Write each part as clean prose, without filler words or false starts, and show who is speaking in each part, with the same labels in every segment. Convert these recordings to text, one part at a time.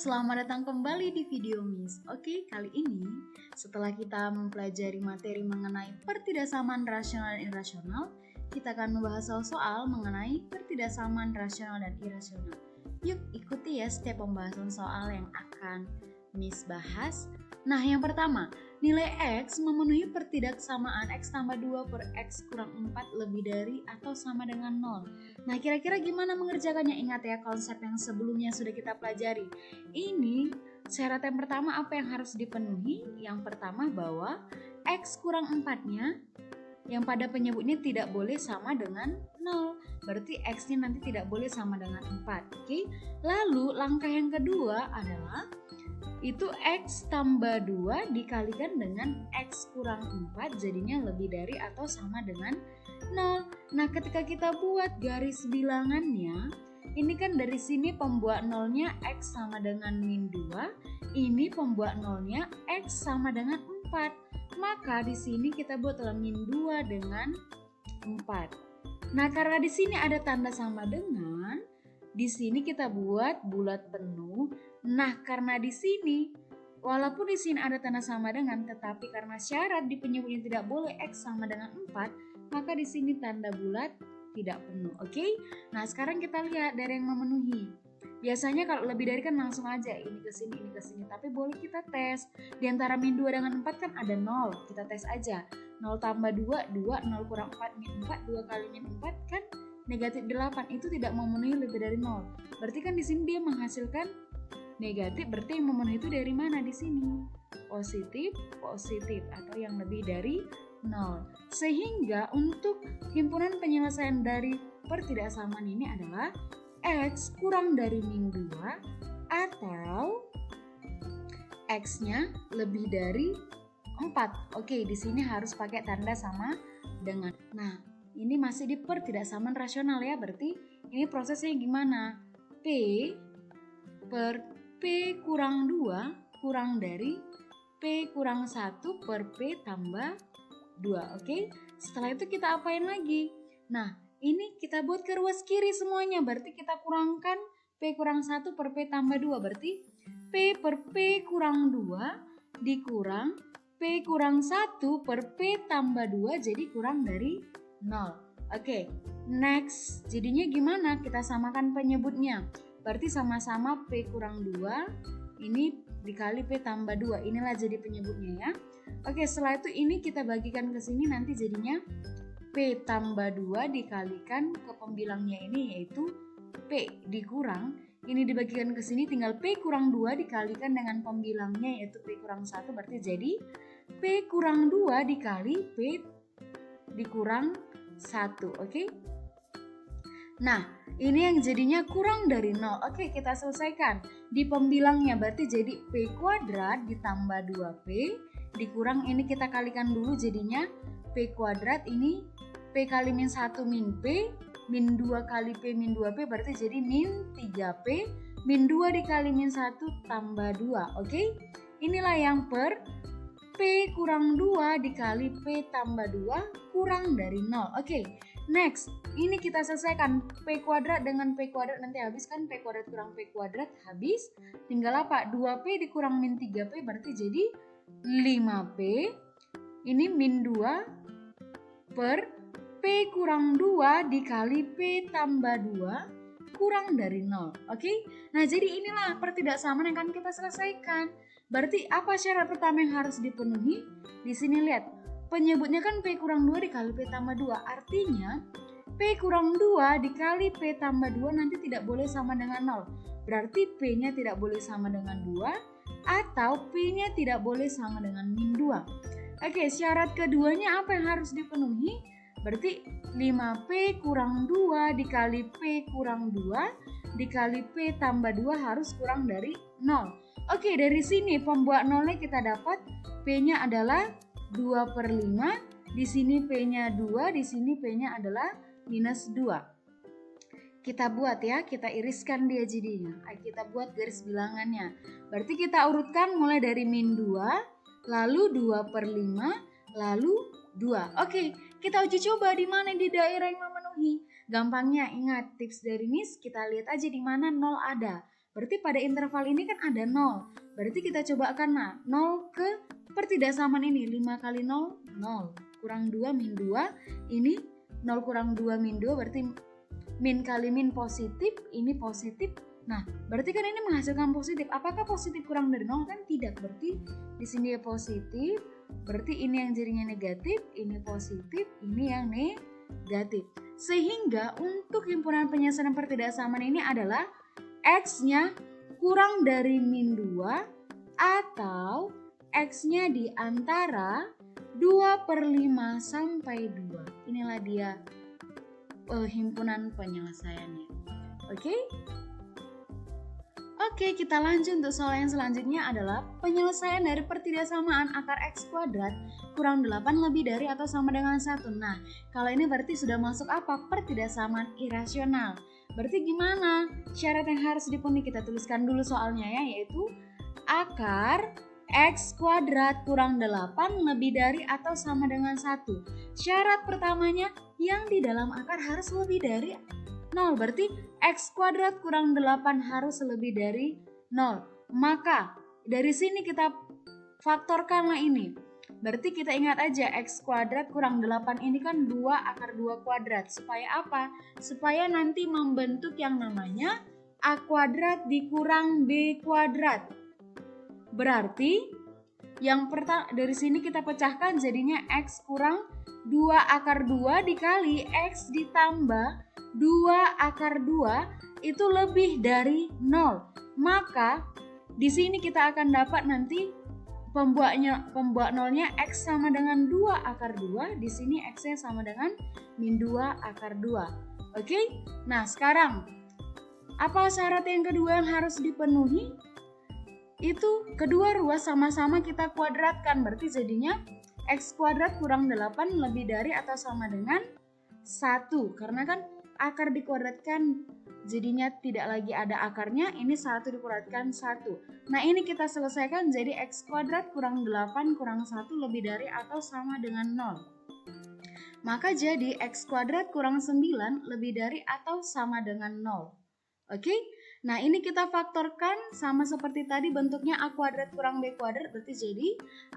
Speaker 1: selamat datang kembali di video Miss. Oke, kali ini setelah kita mempelajari materi mengenai pertidaksamaan rasional dan irasional, kita akan membahas soal-soal mengenai pertidaksamaan rasional dan irasional. Yuk ikuti ya setiap pembahasan soal yang akan Miss bahas. Nah, yang pertama, nilai X memenuhi pertidaksamaan X tambah 2 per X kurang 4 lebih dari atau sama dengan 0. Nah, kira-kira gimana mengerjakannya? Ingat ya konsep yang sebelumnya sudah kita pelajari. Ini syarat yang pertama apa yang harus dipenuhi? Yang pertama bahwa X kurang 4-nya yang pada penyebutnya tidak boleh sama dengan 0. Berarti X-nya nanti tidak boleh sama dengan 4. Oke? Lalu langkah yang kedua adalah itu X tambah 2 dikalikan dengan X kurang 4 jadinya lebih dari atau sama dengan 0. Nah, ketika kita buat garis bilangannya, ini kan dari sini pembuat nolnya X sama dengan min 2, ini pembuat nolnya X sama dengan 4. Maka di sini kita buat min 2 dengan 4. Nah, karena di sini ada tanda sama dengan, di sini kita buat bulat penuh. Nah, karena di sini walaupun di sini ada tanda sama dengan, tetapi karena syarat di penyebutnya tidak boleh X sama dengan 4, maka di sini tanda bulat tidak penuh. Oke? Nah, sekarang kita lihat dari yang memenuhi. Biasanya kalau lebih dari kan langsung aja ini ke sini, ini ke sini. Tapi boleh kita tes. Di antara min 2 dengan 4 kan ada 0. Kita tes aja. 0 tambah 2, 2. 0 kurang 4, min 4. 2 kali min 4 kan negatif 8. Itu tidak memenuhi lebih dari 0. Berarti kan di sini dia menghasilkan negatif. Berarti yang memenuhi itu dari mana di sini? Positif, positif. Atau yang lebih dari 0. Sehingga untuk himpunan penyelesaian dari pertidaksamaan ini adalah X kurang dari min 2 atau X-nya lebih dari 4. Oke, di sini harus pakai tanda sama dengan. Nah, ini masih di pertidaksamaan rasional ya, berarti ini prosesnya gimana? P per P kurang 2 kurang dari P kurang 1 per P tambah 2. Oke, setelah itu kita apain lagi? Nah, ini kita buat ke ruas kiri semuanya. Berarti kita kurangkan P kurang 1 per P tambah 2. Berarti P per P kurang 2 dikurang P kurang 1 per P tambah 2 jadi kurang dari 0. Oke, next. Jadinya gimana? Kita samakan penyebutnya. Berarti sama-sama P kurang 2 ini dikali P tambah 2. Inilah jadi penyebutnya ya. Oke, setelah itu ini kita bagikan ke sini nanti jadinya P tambah 2 dikalikan ke pembilangnya ini yaitu P dikurang. Ini dibagikan ke sini tinggal P kurang 2 dikalikan dengan pembilangnya yaitu P kurang 1. Berarti jadi P kurang 2 dikali P dikurang 1. Oke? Nah, ini yang jadinya kurang dari 0. Oke, kita selesaikan. Di pembilangnya berarti jadi P kuadrat ditambah 2P dikurang ini kita kalikan dulu jadinya P kuadrat ini P kali min 1 min P, min 2 kali P min 2P berarti jadi min 3P, min 2 dikali min 1 tambah 2. Oke? Inilah yang per P kurang 2 dikali P tambah 2 kurang dari 0. Oke, next. Ini kita selesaikan P kuadrat dengan P kuadrat nanti habis kan P kuadrat kurang P kuadrat habis. Tinggal apa? 2P dikurang min 3P berarti jadi 5P. Ini min 2 per P kurang 2 dikali P tambah 2 kurang dari 0. Oke? Nah, jadi inilah pertidaksamaan yang akan kita selesaikan. Berarti apa syarat pertama yang harus dipenuhi? Di sini lihat. Penyebutnya kan P kurang 2 dikali P tambah 2. Artinya P kurang 2 dikali P tambah 2 nanti tidak boleh sama dengan 0. Berarti P-nya tidak boleh sama dengan 2 atau P-nya tidak boleh sama dengan min 2. Oke, syarat keduanya apa yang harus dipenuhi? Berarti 5P kurang 2 dikali P kurang 2 dikali P tambah 2 harus kurang dari 0. Oke, dari sini pembuat nolnya kita dapat P-nya adalah 2 per 5. Di sini P-nya 2, di sini P-nya adalah minus 2. Kita buat ya, kita iriskan dia jadinya. Kita buat garis bilangannya. Berarti kita urutkan mulai dari min 2, lalu 2 per 5, lalu 2. Oke, kita uji coba di mana di daerah yang memenuhi. Gampangnya ingat tips dari Miss, kita lihat aja di mana 0 ada. Berarti pada interval ini kan ada 0. Berarti kita coba akan 0 ke pertidaksamaan ini. 5 kali 0, 0. Kurang 2 min 2. Ini 0 kurang 2 min 2 berarti min kali min positif. Ini positif. Nah, berarti kan ini menghasilkan positif. Apakah positif kurang dari 0? Kan tidak. Berarti di sini ya positif. Berarti ini yang jadinya negatif. Ini positif. Ini yang negatif. Sehingga untuk himpunan penyelesaian pertidaksamaan ini adalah X-nya kurang dari min 2 atau X-nya di antara 2/5 sampai 2. Inilah dia himpunan penyelesaiannya. Oke? Oke, kita lanjut untuk soal yang selanjutnya adalah penyelesaian dari pertidaksamaan akar X kuadrat kurang 8 lebih dari atau sama dengan 1. Nah, kalau ini berarti sudah masuk apa? Pertidaksamaan irasional. Berarti gimana? Syarat yang harus dipenuhi kita tuliskan dulu soalnya ya, yaitu akar X kuadrat kurang 8 lebih dari atau sama dengan 1. Syarat pertamanya yang di dalam akar harus lebih dari 0. Berarti X kuadrat kurang 8 harus lebih dari 0. Maka dari sini kita faktorkanlah ini. Berarti kita ingat aja X kuadrat kurang 8 ini kan 2 akar 2 kuadrat. Supaya apa? Supaya nanti membentuk yang namanya A kuadrat dikurang B kuadrat. Berarti yang pertama dari sini kita pecahkan jadinya X kurang 2 akar 2 dikali X ditambah 2 akar 2 itu lebih dari 0. Maka di sini kita akan dapat nanti pembuat nolnya X sama dengan 2 akar 2. Di sini X-nya sama dengan min 2 akar 2. Oke? Nah, sekarang apa syarat yang kedua yang harus dipenuhi? Itu kedua ruas sama-sama kita kuadratkan. Berarti jadinya X kuadrat kurang 8 lebih dari atau sama dengan 1. Karena kan akar dikuadratkan jadinya tidak lagi ada akarnya, ini 1 dikuadratkan 1. Nah, ini kita selesaikan jadi X kuadrat kurang 8 kurang 1 lebih dari atau sama dengan 0. Maka jadi X kuadrat kurang 9 lebih dari atau sama dengan 0. Oke? Nah, ini kita faktorkan sama seperti tadi bentuknya A kuadrat kurang B kuadrat, berarti jadi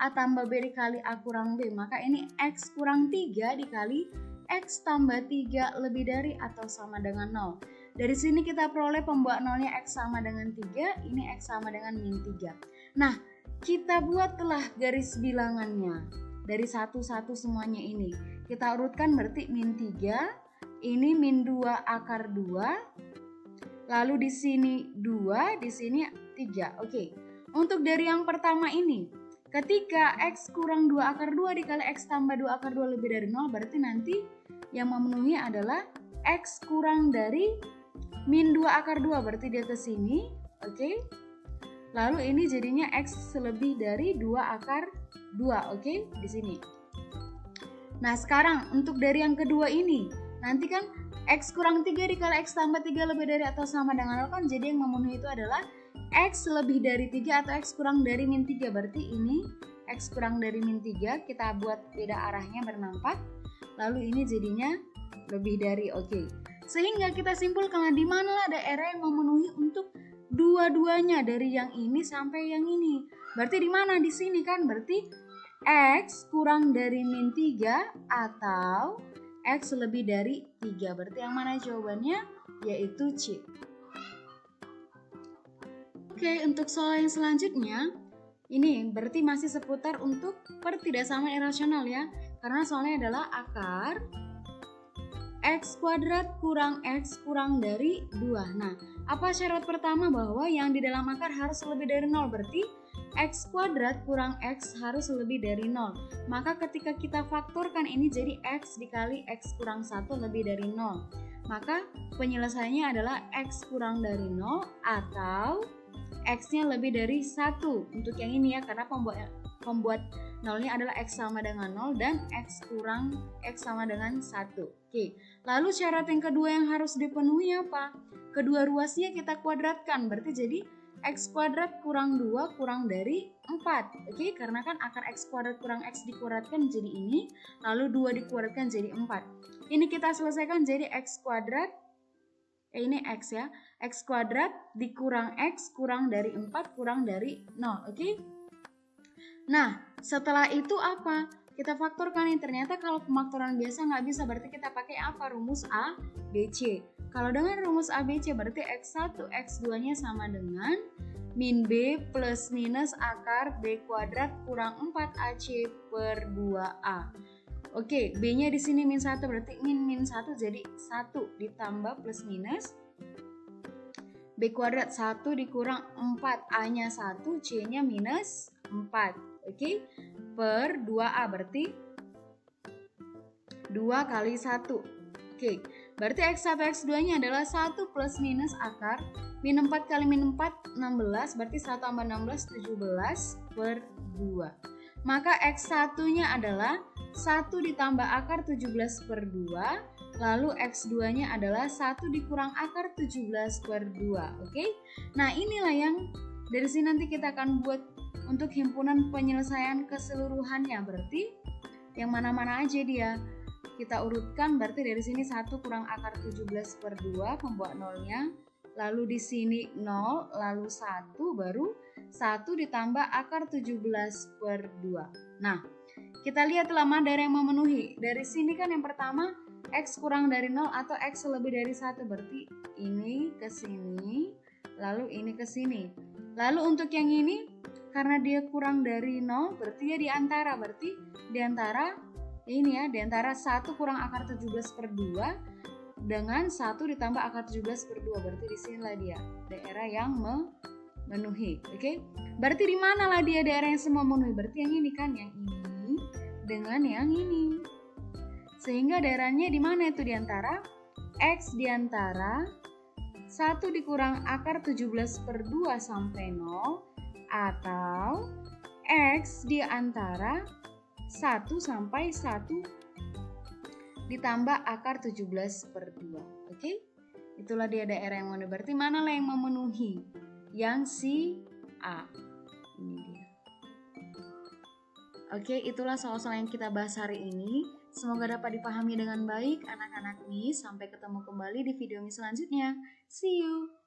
Speaker 1: A tambah B dikali A kurang B. Maka ini X kurang 3 dikali X tambah 3 lebih dari atau sama dengan 0. Dari sini kita peroleh pembuat nolnya X sama dengan 3, ini X sama dengan min 3. Nah, kita buatlah garis bilangannya. Dari satu-satu semuanya ini. Kita urutkan berarti min 3, ini min 2 akar 2, lalu di sini 2, di sini 3. Oke. Untuk dari yang pertama ini, ketika X kurang 2 akar 2 dikali X tambah 2 akar 2 lebih dari 0, berarti nanti yang memenuhi adalah X kurang dari min 2 akar 2, berarti dia ke sini. Oke. Lalu ini jadinya X lebih dari 2 akar 2, oke, di sini. Nah, sekarang untuk dari yang kedua ini, nanti kan X kurang 3 dikali X tambah 3 lebih dari atau sama dengan 0 kan, jadi yang memenuhi itu adalah X lebih dari 3 atau X kurang dari min 3. Berarti ini X kurang dari min 3, kita buat beda arahnya biar nampak. Lalu ini jadinya lebih dari, oke. Sehingga kita simpulkan di manalah daerah yang memenuhi untuk dua-duanya dari yang ini sampai yang ini. Berarti di mana? Di sini kan, berarti X kurang dari min 3 atau X lebih dari 3. Berarti yang mana jawabannya? Yaitu C. Oke, untuk soal yang selanjutnya, ini berarti masih seputar untuk pertidaksamaan irasional ya. Karena soalnya adalah akar X kuadrat kurang X kurang dari 2. Nah, apa syarat pertama? Bahwa yang di dalam akar harus lebih dari 0. Berarti X kuadrat kurang X harus lebih dari 0. Maka ketika kita faktorkan ini jadi X dikali X kurang 1 lebih dari 0. Maka penyelesaiannya adalah X kurang dari 0 atau X-nya lebih dari 1. Untuk yang ini ya, karena pembuat nolnya adalah X sama dengan 0 dan X kurang X sama dengan 1. Oke. Lalu syarat yang kedua yang harus dipenuhi apa? Kedua ruasnya kita kuadratkan. Berarti jadi X kuadrat kurang 2 kurang dari 4. Oke, karena kan akar X kuadrat kurang X dikuadratkan jadi ini, lalu 2 dikuadratkan jadi 4. Ini kita selesaikan jadi X kuadrat ini X ya. X kuadrat dikurang X kurang dari 4 kurang dari 0. Oke? Nah, setelah itu apa? Kita faktorkan nih. Ternyata kalau pemaktoran biasa nggak bisa. Berarti kita pakai apa? Rumus A, B, C. Kalau dengan rumus A, B, C berarti X1, X2-nya sama dengan min B plus minus akar B kuadrat kurang 4AC per 2A. Oke, B-nya di sini min 1 berarti min 1 jadi 1 ditambah plus minus B kuadrat 1 dikurang 4, A-nya 1, C-nya minus 4. Oke, per 2A berarti 2 kali 1. Oke, berarti X1, X2-nya adalah 1 plus minus akar min 4 kali min 4, 16, berarti 1 tambah 16, 17 per 2. Maka X1-nya adalah 1 ditambah akar 17 per 2, lalu X2-nya adalah 1 dikurang akar 17 per 2, oke? Nah, inilah yang dari sini nanti kita akan buat untuk himpunan penyelesaian keseluruhannya, berarti yang mana-mana aja dia. Kita urutkan, berarti dari sini 1 kurang akar 17 per 2, pembuat nolnya, lalu di sini 0, lalu 1, baru 1 ditambah akar 17 per 2. Nah, kita lihat mana dari yang memenuhi. Dari sini kan yang pertama X kurang dari 0 atau X lebih dari 1. Berarti ini ke sini, lalu ini ke sini. Lalu untuk yang ini, karena dia kurang dari 0, berarti dia di antara. Berarti di antara ini ya, di antara 1 kurang akar 17 per 2 dengan 1 ditambah akar 17 per 2. Berarti di sinilah dia, daerah yang memenuhi. Oke? Berarti di mana lah dia daerah yang semua memenuhi? Berarti yang ini kan, yang ini dengan yang ini. Sehingga daerahnya di mana itu? Di antara X di antara 1 dikurang akar 17 per 2 sampai 0 atau X di antara 1 sampai 1 ditambah akar 17 per 2. Oke? Itulah dia daerah yang memenuhi. Berarti mana lah yang memenuhi? Yang si A. Ini dia. Oke, itulah soal-soal yang kita bahas hari ini. Semoga dapat dipahami dengan baik anak-anak nih. Sampai ketemu kembali di video selanjutnya. See you!